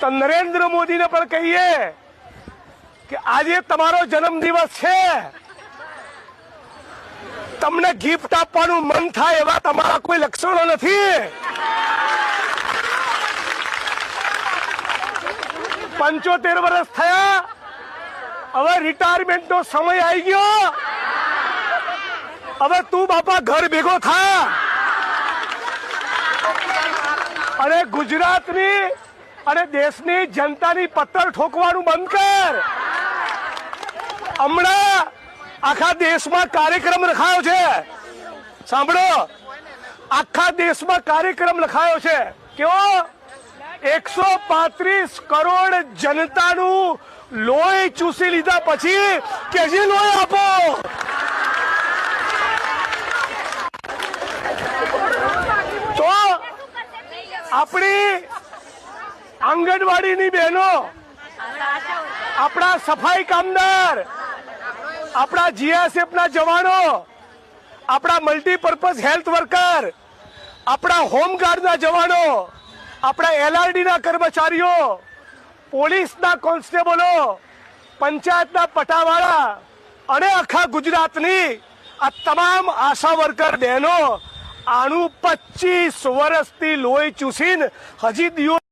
તો નરેન્દ્ર મોદીને પણ કહીએ કે આજે તમારો જન્મદિવસ છે, તમને ગિફ્ટ આપવાનું મન થાય એવા તમારા કોઈ લક્ષણો નથી। 75 વર્ષ થયા, હવે રિટાયરમેન્ટ નો સમય આવી ગયો। હવે તું બાપા ઘર ભેગો થા અને ગુજરાતની અને દેશની જનતાની પત્તર ઠોકવાનું બંધ કર। હમણાં આખા દેશમાં કાર્યક્રમ રખાયો છે, સાંભળો, આખા દેશમાં કાર્યક્રમ રખાયો છે। કેવો? 135 કરોડ જનતાનું લોહી ચૂસી લીધા પછી કેજી લોહી આપો। તો આપણી આંગણવાડીની બહેનો, આપણા સફાઈ કામદાર, આપણા જીએસએફ ના જવાનો, આપણા મલ્ટીપર્પઝ હેલ્થ વર્કર, આપણા હોમગાર્ડ ના જવાનો, આપણા એલઆરડી ના કર્મચારીઓ, પોલીસના કોન્સ્ટેબલો, પંચાયતના પટાવાળા અને આખા ગુજરાતની આ તમામ આશા વર્કર બહેનો આનું 25 વર્ષથી લોહી ચૂસીને હજી